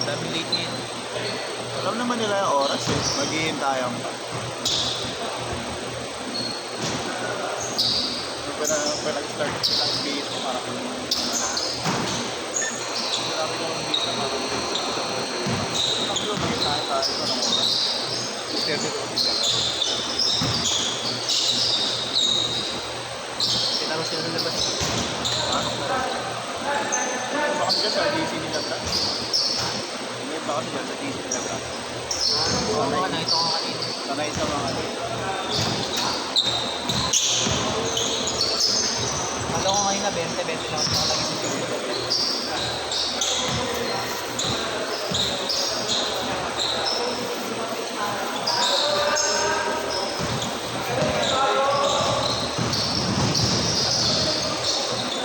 daming late ngayon. Alam naman nila yung oras eh. Maghihintayan pa. Pag nag-start sila ang base mo, parang marami ka ng base na parang taklo, maghihintayan tayo ito ng oras. 2:30 to office lang. Tinaro sila ng labas. Ano? Baka dyan sa DC nila, Brad? Ngayon ba kasi dyan sa DC nila, Brad? Oo, baka nakita ko kanina. Sanay sa mga Kala ko ngayon na 20 lang ako lagi sa Facebook.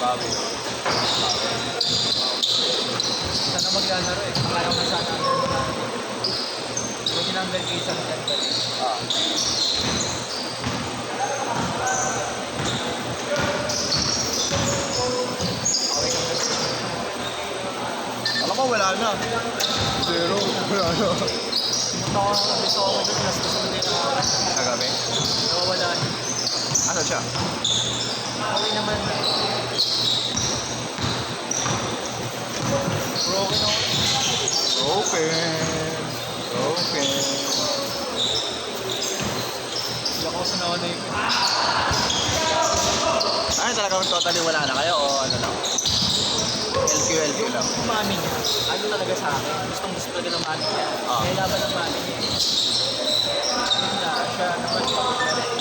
bago. Sana maglalaro eh. Akala ko na sana ang maglalaro. Diba tinanggal kayo sa maglalaro? Ah. Okay kang gano'n. Alam ko wala na. Zero. Wala na. Pumunta ko sa gusto ko doon. Last na sunod yung oras. Kagabi? Nawawala na. Ano siya? Okay naman. Broken ako. Broken. Hindi ako sa nawa na yun. Ay, talagang totally wala na kayo o ano lang? LQ lang. Yung mami niya, ano talaga sa akin, gusto talaga ng mami niya. Ah. Kaya laban ng mami niya. Yun na, siya naman kapit na rin.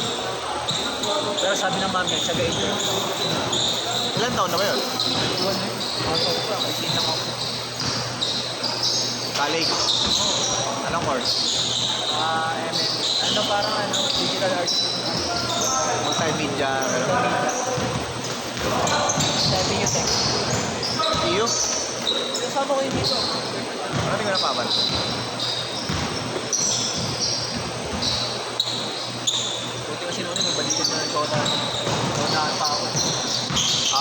Pero sabi ng mami niya, tsagain niya. Ilan taon na ba yun? Iwan na yun. Ako pa, may sinang ako. College. Anong course? Ano parang digital arts. Multimedia. Sabi niyo, tech. EU? Kasama ko yun dito. Ano hindi ko napapansin? Buti kasi noon, may balikan na ng kota. Naunahan pa ako.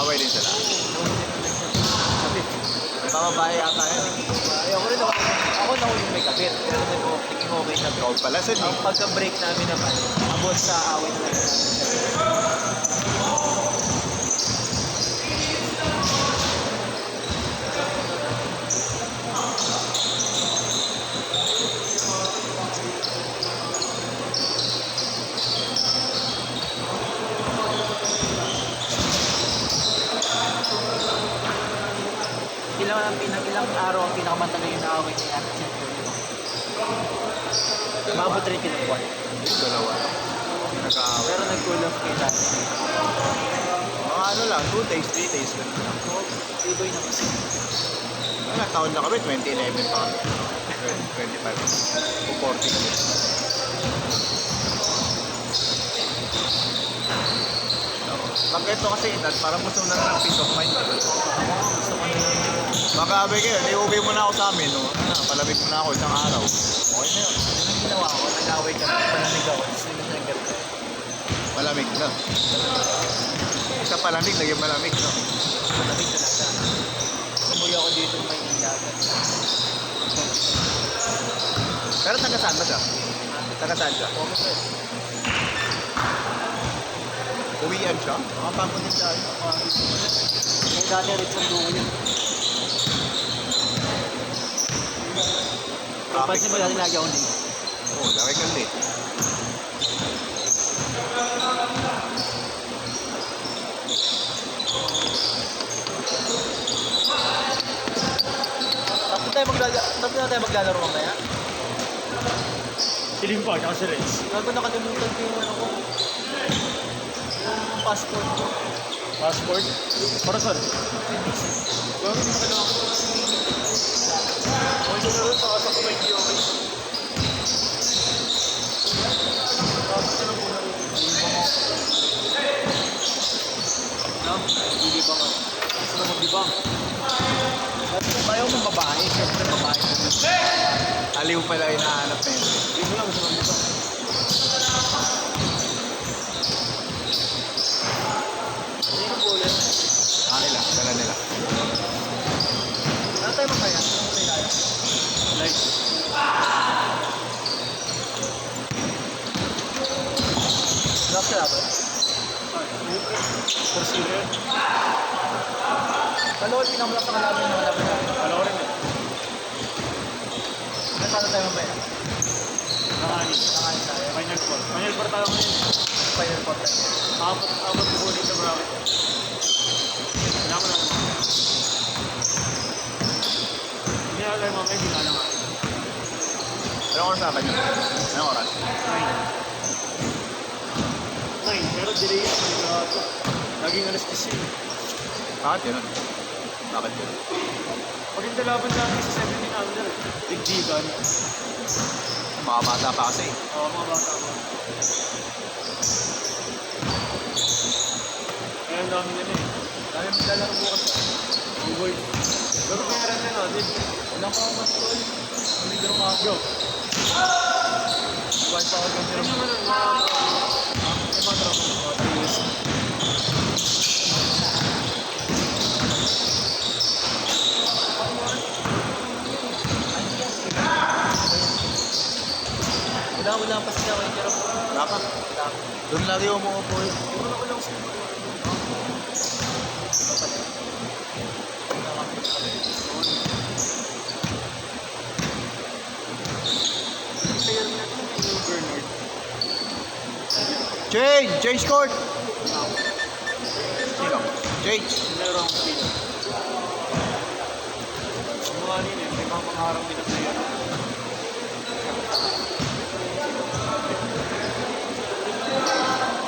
Away din sila. Kapit. Pababae yata yun. Ako rin ako na yung may kapit. Pero naging okay na. Ikaw pala sa Ang pagka-break namin naman, abot sa away na namin. Ilang araw ang pinakamatagal yung naaway ni Ate Center. Maabot rin ng buwan. dalawa. Nag-aaway. Pero nag-cool off kay Dati. Mga ano lang, 2 days, 3 days. Ganun lang. Iboy na kasi. Mga taon na kami, 2011 pa kami. 25. O 40 kami. Pag ito kasi edad, parang gusto na ng peace of mind. Gusto ko na Mag-aabay kayo, i-uwi mo na ako sa amin. No? Palamig mo na ako isang araw. Okay na yun. yun ang ginawa ko. Nag-away kami. Palamig ako. Tapos hindi siya nag-ganda. Malamig na. Isa palamig, naging malamig. No? Palamig talaga. Umuwi ako dito may ilagan. Pero taga saan ba siya? Taga saan siya? Focus eh. Uwian siya? Mga pagod din siya. May dati rin sa dugo yun. Pansin mo dati lagi ako dito. Oo, laki ka late. Tapos na tayo maglalaro mamaya. Siling pa, tsaka si Rex. Gago nakalimutan ko yung ano ko. Yung passport ko. Passport? Para saan? Gago hindi ko kailangan ko. Kung sino rin, pakasa ko may hindi okay. Tapos ko na muna rin. Gilibang ako. Gusto na magbibang. Ayaw mong babae. Siyempre babae. Aliw pala yung nahanap na yun. Hindi mo lang gusto magbibang. Hindi ko po ulit. Dala nila. Ano tayo mamaya? Ano tayo tayo? Light. Lock ka dapat. Consider. Kalawal, pinamulak sa kalaban ng kalaban natin. Alam ko rin eh. Paano tayo mamaya? Nakani. Nakain tayo. Final four. Final four tayo ngayon. Final four tayo. Apat po ulit sa bracket. Kailangan na naman. Hindi na alam mamaya, hindi na alam. Anong oras na kanya? Anong oras? 9. Pero delay yan. Laging alas 10 yun. Bakit yun? Bakit yun? Pag yung dalaban namin sa 17 under, digdigan. Mga bata pa kasi. Oo, mga bata pa. Kaya ang dami nila eh. Dami mo lalaro bukas. Oh boy. Pero meron na natin. Wala pa ako mas tol. Hindi ko mga Yo. Buwan pa ako ng Ano naman ang May mga tropa ko. Mga 3 years. Wala pa sila kay Jerome. Wala pa. Doon lagi umuupo eh. Wala ko lang sila. player natin yung Bernard. Change! Change court! Sino? Change! Meron akong pila. Yung mga nila, may mga pangarang nila player.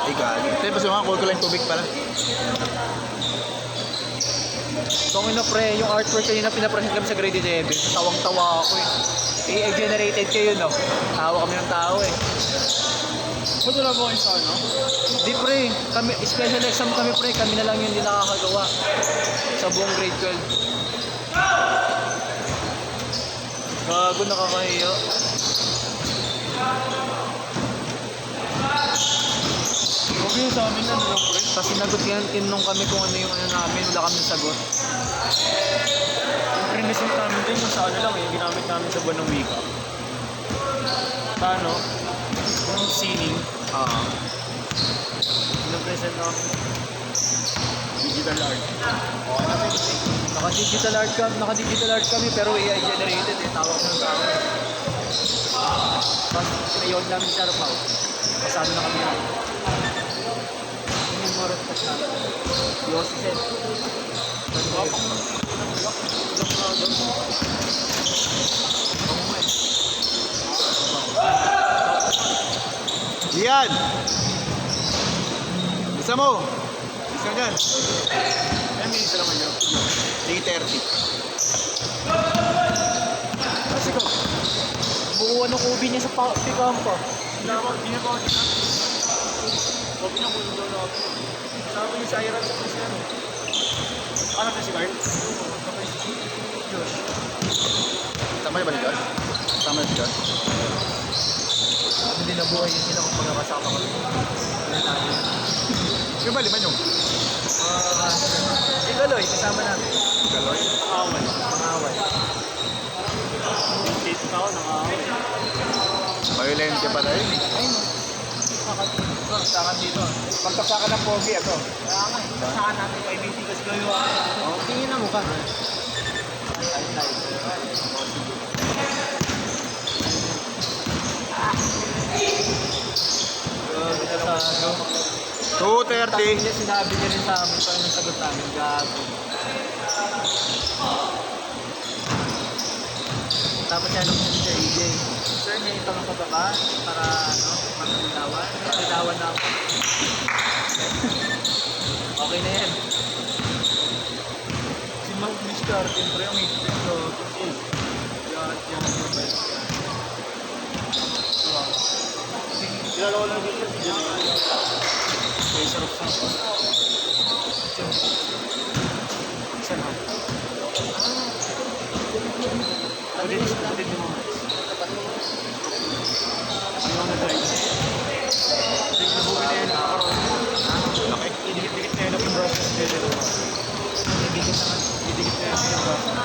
Ay, galing. Ito yung mga call ko lang tubig pala. So pre, yung artwork kanina pinapresent kami sa grade 11. Tawang-tawa ako eh. AI-generated kayo, no? Tawa kami ng tao eh. Ba't wala ba kayo sa ano? Di pre, kami, special exam kami pre, kami na lang yung hindi nakakagawa sa buong grade 12. Gago, nakakahiya. Huwag yung sa amin na lang, pre. Tapos sinagot yan, tinanong kami kung ano yung ano namin, wala kami sagot. Yung pre-present namin din yung sa ano lang, yung ginamit namin sa buwan ng wika. Sa ano? Yung sining. Yung present namin. Digital art. Okay na rin. Naka-digital art kami, pero AI generated eh, tawag ng tao. Tapos pinayon namin sa Arapaw. Pasado na kami yan. Yung memory test namin. Yossi said. Yan! Isa mo! Isa dyan! Eh, may isa naman yun. 3:30. Kasi ko, bukuhan ng ubi niya sa Pikampa. Huwag niya kung doon ako. Sabi ni Siren sa Cristiano. Ano na si Carl? Josh. Tama niya ba ni Josh? Tama niya si Josh? Hindi na buhay yun sila kung magkakasama kami. Wala namin. Yung ba, lima nyo? Si Galoy, kasama namin. Galoy? Awal. Pangaway. Yung case ako, nakaawal. Violent ka pala yun eh. Ayun o. Sakan dito. Magkasaka ng pogi ako. Kaya nga eh. Sakan natin kay BT kasi Galoy ako. Tingin na mukha. Sa 2:30. niya, sinabi niya rin sa amin parang yung sagot namin. Gago. Tapos yan ako si Sir EJ. Sir, may tanong ka ba ba? Para ano, matalitawan? Matalitawan na ako. Okay na yan. Si Mount Mr. Siyempre yung hit so yan yung best. Kilala ko lang dito si John. Tracer of Sun. Isa na. Pwede mo. Ano ang nag-drive? Hindi ko nabuhin na yun. Okay. Idikit-dikit na yun ang process nila. Ibigit naman. Idikit na yun ang process.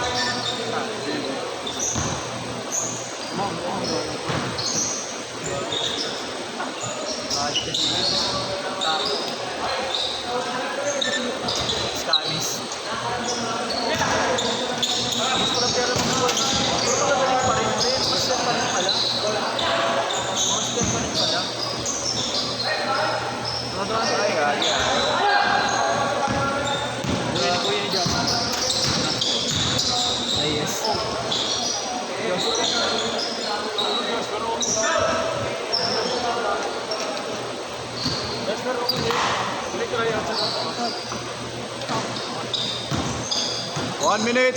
1 minute.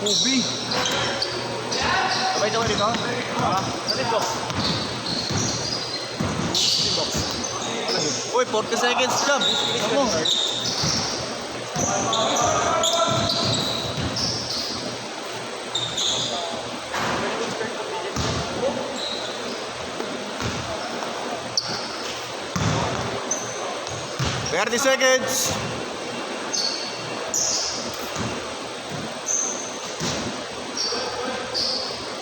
Ubi. Sabay ka dito? Box. Uy, 40 seconds lang. Ano? Thirty seconds.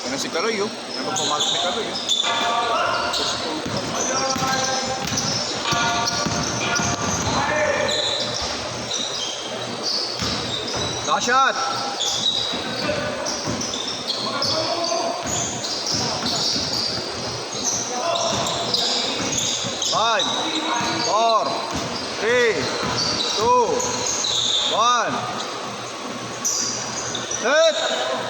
Ano si Kaloy, oh? Ano ba pumasok ni Kaloy, oh? Last shot! Five, four, three, two, one. Hit!